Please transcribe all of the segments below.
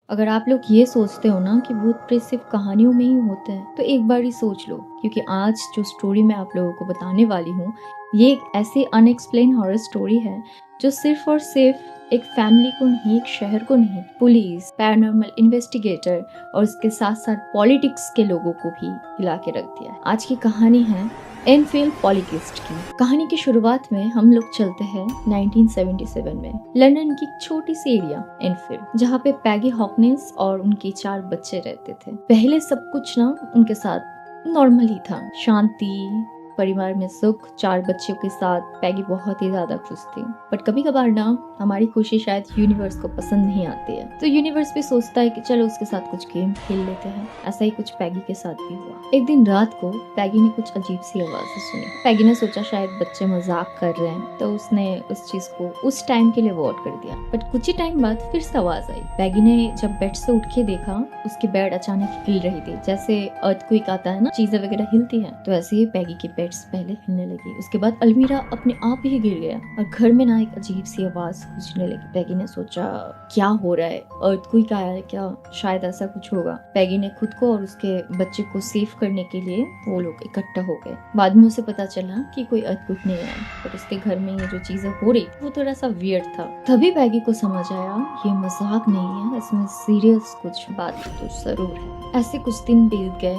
अगर आप लोग ये सोचते हो ना कि भूत प्रेत सिर्फ कहानियों में ही होते हैं, तो एक बार ही सोच लो, क्योंकि आज जो स्टोरी मैं आप लोगों को बताने वाली हूँ, ये एक ऐसी अनएक्सप्लेन हॉरर स्टोरी है जो सिर्फ और सिर्फ एक फैमिली को नहीं, एक शहर को नहीं, पुलिस, पैरानॉर्मल इन्वेस्टिगेटर और उसके साथ साथ पॉलिटिक्स के लोगों को भी हिला के रख दिया है। आज की कहानी है एनफील्ड पॉलीकिस्ट की। कहानी की शुरुआत में हम लोग चलते हैं 1977 में लंदन की छोटी सी एरिया एनफील्ड, जहाँ पे पैगी हॉकनिस और उनके 4 बच्चे रहते थे। पहले सब कुछ ना उनके साथ नॉर्मल ही था, शांति, परिवार में सुख, 4 बच्चों के साथ पैगी बहुत ही ज्यादा खुश थी। बट कभी कभार ना हमारी खुशी शायद यूनिवर्स को पसंद नहीं आती है, तो यूनिवर्स भी सोचता है कि चलो उसके साथ कुछ गेम खेल लेते हैं। ऐसा ही कुछ पैगी के साथ भी हुआ। एक दिन रात को पैगी ने कुछ अजीब सी आवाजें सुनी। पैगी ने सोचा शायद बच्चे मजाक कर रहे हैं, तो उसने उस चीज को उस टाइम के लिए अवॉइड कर दिया। बट कुछ ही टाइम बाद फिर से आवाज आई। पैगी ने जब बेड से उठ के देखा, उसकी बेड अचानक हिल रही थी, जैसे अर्थक्वेक आता है ना, चीजें वगैरह हिलती है, तो ऐसे ही पैगी की बेड पहले हिलने लगी। उसके बाद अलमीरा अपने आप ही गिर गया और घर में ना एक अजीब सी आवाज गूंजने लगी। पैगी ने सोचा क्या हो रहा है, अर्थक्वेक आया है क्या, शायद ऐसा कुछ होगा। पैगी ने खुद को और उसके बच्चे को सेव करने के लिए वो लोग इकट्ठा हो गए। बाद में उसे पता चला कि कोई अर्थक्वेक नहीं आया, पर उसके घर में ये जो चीजें हो रही वो थोड़ा सा वियर्ड था। तभी पैगी को समझ आया ये मजाक नहीं है, इसमें सीरियस कुछ बात तो जरूर है। ऐसे कुछ दिन बीत गए,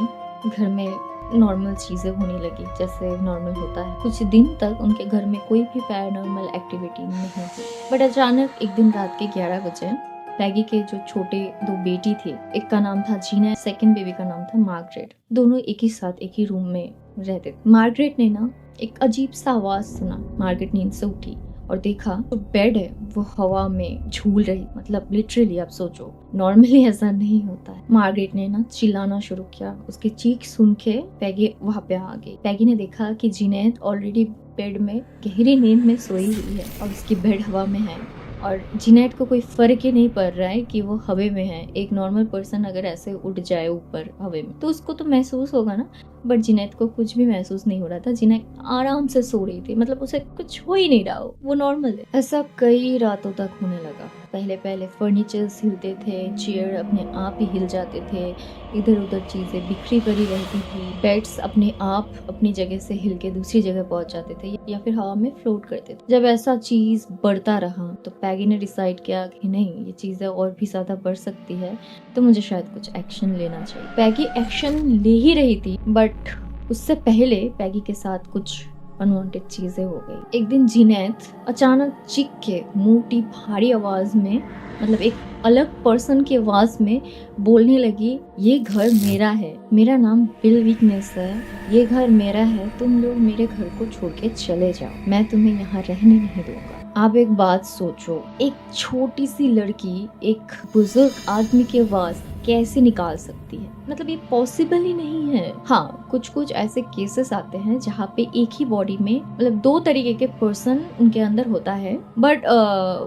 घर में नॉर्मल चीजें होने लगी जैसे नॉर्मल होता है। कुछ दिन तक उनके घर में कोई भी पैरानॉर्मल एक्टिविटी नहीं हुई। बट अचानक एक दिन रात के 11 बजे पैगी के जो छोटे 2 बेटी थे, एक का नाम था जीना, सेकंड बेबी का नाम था मार्गरेट, दोनों एक ही साथ एक ही रूम में रहते थे। मार्गरेट ने ना एक अजीब सा आवाज सुना। मार्गरेट नींद से उठी और देखा तो बेड है वो हवा में झूल रही। मतलब लिटरली आप सोचो, नॉर्मली ऐसा नहीं होता है। मार्गरेट ने ना चिल्लाना शुरू किया। उसकी चीख सुन के पैगी वहां पे आ गई। पैगी ने देखा कि जीनेत ऑलरेडी बेड में गहरी नींद में सोई हुई है और उसकी बेड हवा में है और जीनेट को कोई फर्क ही नहीं पड़ रहा है कि वो हवे में है। एक नॉर्मल पर्सन अगर ऐसे उड़ जाए ऊपर हवे में तो उसको तो महसूस होगा ना, बट जीनेट को कुछ भी महसूस नहीं हो रहा था। जीनेट आराम से सो रही थी, मतलब उसे कुछ हो ही नहीं रहा हो, वो नॉर्मल है। ऐसा कई रातों तक होने लगा। पहले फर्नीचर्स हिलते थे, चेयर अपने आप ही हिल जाते थे, इधर उधर चीजें बिखरी पड़ी रहती थी, बेड्स अपने आप अपनी जगह से हिल के दूसरी जगह पहुंच जाते थे या फिर हवा में फ्लोट करते थे। जब ऐसा चीज बढ़ता रहा तो पैगी ने डिसाइड किया कि नहीं, ये चीजें और भी ज्यादा बढ़ सकती है, तो मुझे शायद कुछ एक्शन लेना चाहिए। पैगी एक्शन ले ही रही थी, बट उससे पहले पैगी के साथ कुछ अनवांटेड चीजें हो गई। एक दिन जीनेत अचानक चीख के मोटी भारी आवाज में, मतलब एक अलग पर्सन की आवाज में बोलने लगी, ये घर मेरा है, मेरा नाम बिल वीकनेस है, ये घर मेरा है, तुम लोग मेरे घर को छोड़ के चले जाओ, मैं तुम्हें यहाँ रहने नहीं दूंगा। आप एक बात सोचो, एक छोटी सी लड़की एक बुजुर्ग आदमी की आवाज कैसे निकाल सकती है? मतलब ये पॉसिबल ही नहीं है। हाँ, कुछ ऐसे केसेस आते हैं जहाँ पे एक ही बॉडी में मतलब 2 तरीके के पर्सन उनके अंदर होता है, बट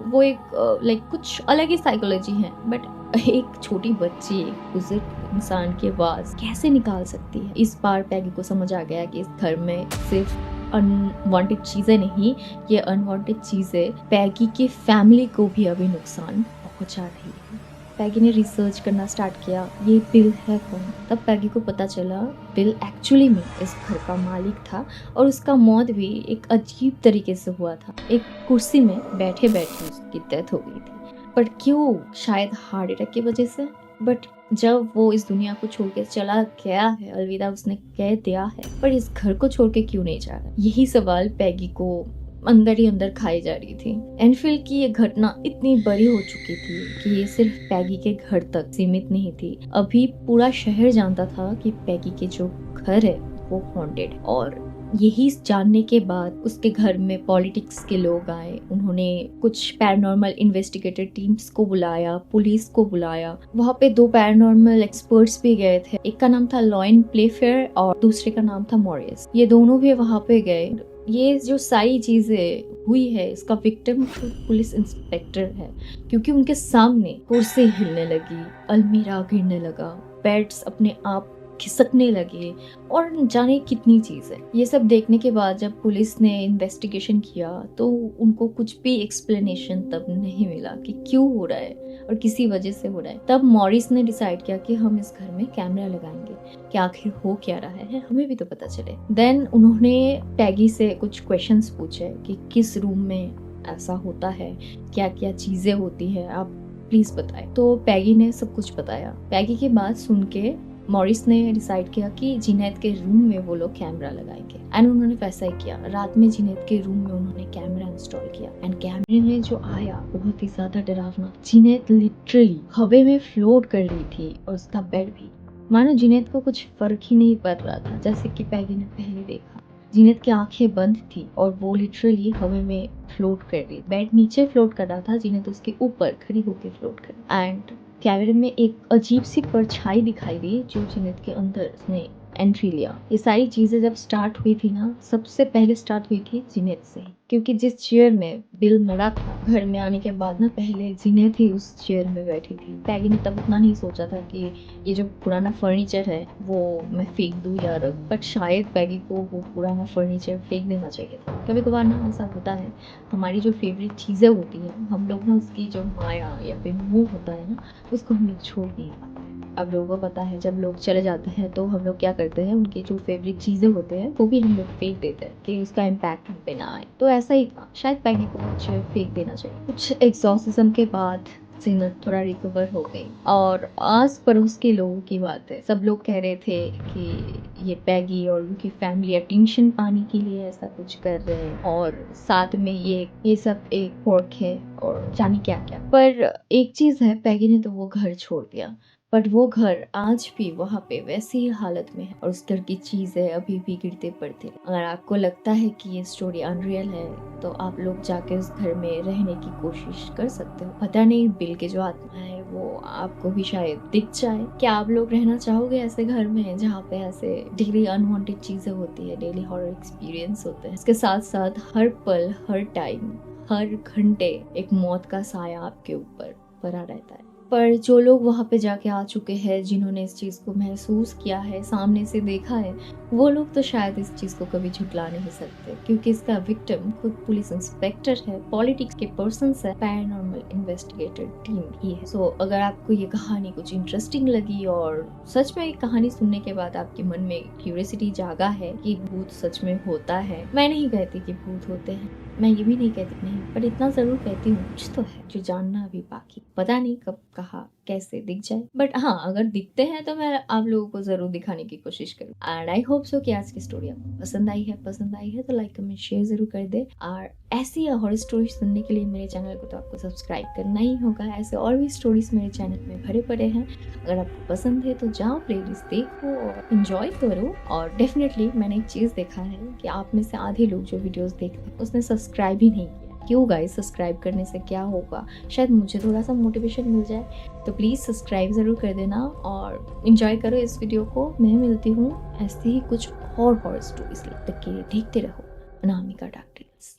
वो एक लाइक कुछ अलग ही साइकोलॉजी है। बट एक छोटी बच्ची एक बुजुर्ग इंसान की आवाज कैसे निकाल सकती है? इस बार पैगी को समझ आ गया कि इस घर में सिर्फ अनवांटेड चीजें नहीं, ये अनवांटेड चीजें पैगी की फैमिली को भी अभी नुकसान पहुंचा रही है। पैगी ने रिसर्च करना स्टार्ट किया, ये बिल है कौन? तब पैगी को पता चला बिल एक्चुअली में इस घर का मालिक था और उसका मौत भी एक अजीब तरीके से हुआ था। एक कुर्सी में बैठे बैठे उसकी डेथ हो गई थी। पर क्यों? शायद हार्ट अटैक की वजह से। बट जब वो इस दुनिया को छोड़ के चला गया है, अलविदा उसने कह दिया है, पर इस घर को छोड़ के क्यों नहीं जा रहा? यही सवाल पैगी को अंदर ही अंदर खाई जा रही थी। एनफील्ड की ये घटना इतनी बड़ी हो चुकी थी कि ये सिर्फ पैगी के घर तक सीमित नहीं थी। अभी पूरा शहर जानता था कि पैगी के जो घर है वो हॉन्टेड। और यही जानने के बाद उसके घर में पॉलिटिक्स के लोग आए। उन्होंने कुछ पैरानॉर्मल इन्वेस्टिगेटर टीम्स को बुलाया, पुलिस को बुलाया। वहाँ पे 2 पैरानॉर्मल एक्सपर्ट्स भी गए थे। एक का नाम था लॉयन प्लेफेयर और दूसरे का नाम था मॉरिस। ये दोनों भी वहाँ पे गए। ये जो सारी चीजें हुई है, इसका विक्टिम पुलिस इंस्पेक्टर है, क्योंकि उनके सामने कुर्सी हिलने लगी, अलमीरा गिरने लगा, बेड्स अपने आप खिसकने लगे और न जाने कितनी चीज़ें। ये सब देखने के बाद जब पुलिस ने इन्वेस्टिगेशन किया तो उनको कुछ भी एक्सप्लेनेशन तब नहीं मिला कि क्यों हो रहा है और किसी वजह से हो रहा है। तब मॉरिस ने डिसाइड किया कि हम इस घर में कैमरा लगाएंगे कि आखिर हो क्या रहा है, हमें भी तो पता चले। देन उन्होंने पैगी से कुछ क्वेश्चंस पूछे कि किस रूम में ऐसा होता है, क्या क्या चीज़ें होती है, आप प्लीज बताएं। तो पैगी ने सब कुछ बताया। पैगी की बात सुन के मॉरिस ने डिसाइड किया कि जिनेद के रूम में वो लोग कैमरा लगाएंगे एंड उन्होंने वैसा ही किया। रात में जिनेद के रूम में उन्होंने कैमरा इंस्टॉल किया एंड कैमरे में जो आया बहुत ही ज्यादा डरावना। जिनेद लिटरली हवा में फ्लोट कर रही थी और उसका बेड भी। मानो जिनेद को कुछ फर्क ही नहीं पड़ रहा था, जैसे कि पैगी ने पहले देखा। जिनेद की आंखें बंद थी और वो लिटरली हवा में फ्लोट कर रही। बेड नीचे फ्लोट कर रहा था, जिनेद उसके ऊपर खड़ी होकर फ्लोट कर। एंड कैमरे में एक अजीब सी परछाई दिखाई दी जो जिनेद के अंदर उसने एंट्री लिया। ये सारी चीजें जब स्टार्ट हुई थी ना, सबसे पहले स्टार्ट हुई थी जिनेद से, क्योंकि जिस चेयर में बिल मरा था घर में आने के बाद ना, पहले जिनेद ही उस चेयर में बैठी थी। पैगी ने तब उतना नहीं सोचा था कि ये जो पुराना फर्नीचर है वो मैं फेंक दूं या रख, बट शायद पैगी को वो पुराना फर्नीचर फेंक देना चाहिए था। कभी कभार ना ऐसा होता है, हमारी जो फेवरेट चीज़ें होती हैं हम लोग ना उसकी जो माया या फिर मोह होता है ना, उसको हम लोग छोड़ नहीं पाते। अब लोगों को पता है जब लोग चले जाते हैं तो हम लोग क्या करते हैं, उनकी जो फेवरेट चीज़ें होते हैं वो भी हम लोग फेंक देते हैं कि उसका इम्पैक्ट हम पे ना आए। तो ऐसा ही था, शायद पैगी को कुछ फेंक देना चाहिए। कुछ एग्जॉर्सिज्म के बाद जिनेद थोड़ा रिकवर हो गई और आस पड़ोस के लोगों की बात है, सब लोग कह रहे थे कि ये पैगी और उनकी फैमिली अटेंशन पाने के लिए ऐसा कुछ कर रहे हैं और साथ में ये सब एक फोर्क है और जाने क्या क्या। पर एक चीज़ है, पैगी ने तो वो घर छोड़ दिया, बट वो घर आज भी वहाँ पे वैसी ही हालत में है और उस घर की चीजें अभी भी गिरते पड़ते। अगर आपको लगता है कि ये स्टोरी अनरियल है तो आप लोग जाके उस घर में रहने की कोशिश कर सकते हो। पता नहीं बिल के जो आत्मा है वो आपको भी शायद दिख जाए। क्या आप लोग रहना चाहोगे ऐसे घर में जहाँ पे ऐसे डेली अनवांटेड चीजें होती है, डेली हॉरर एक्सपीरियंस होते हैं, इसके साथ साथ हर पल, हर टाइम, हर घंटे एक मौत का साया आपके ऊपर पड़ा रहता है। पर जो लोग वहाँ पे जाके आ चुके हैं, जिन्होंने इस चीज़ को महसूस किया है, सामने से देखा है, वो लोग तो शायद इस चीज़ को कभी झुटला नहीं सकते, क्योंकि इसका विक्टिम खुद पुलिस इंस्पेक्टर है, पॉलिटिक्स के पर्सन्स है, पैरानॉर्मल इन्वेस्टिगेटर टीम ही है। सो अगर आपको ये कहानी कुछ इंटरेस्टिंग लगी और सच में एक कहानी सुनने के बाद आपके मन में क्यूरियोसिटी जागा है कि भूत सच में होता है, मैं नहीं कहती कि भूत होते हैं, मैं ये भी नहीं कहती नहीं, पर इतना जरूर कहती हूँ कुछ तो है जो जानना अभी बाकी। पता नहीं कब कहाँ कैसे दिख जाए, बट हाँ अगर दिखते हैं तो मैं आप लोगों को जरूर दिखाने की कोशिश करूँ। एंड आई होप सो कि आज की स्टोरी आपको पसंद आई है तो लाइक कमेंट शेयर जरूर कर दे। और ऐसी हॉरर स्टोरी सुनने के लिए मेरे चैनल को तो आपको सब्सक्राइब करना ही होगा। ऐसे और भी स्टोरीज मेरे चैनल में भरे पड़े हैं, अगर आपको पसंद है तो जाओ प्लेलिस्ट देखो और एंजॉय करो। और डेफिनेटली मैंने एक चीज़ देखा है कि आप में से आधे लोग जो वीडियोस देखते हैं उसने सब्सक्राइब ही नहीं किया। क्यों गाइस, सब्सक्राइब करने से क्या होगा, शायद मुझे थोड़ा सा मोटिवेशन मिल जाए, तो प्लीज़ सब्सक्राइब ज़रूर कर देना और एंजॉय करो इस वीडियो को। मैं मिलती हूँ ऐसे ही कुछ और हॉरर स्टोरीज तक के लिए देखते रहो अनामिका डार्क टेल्स।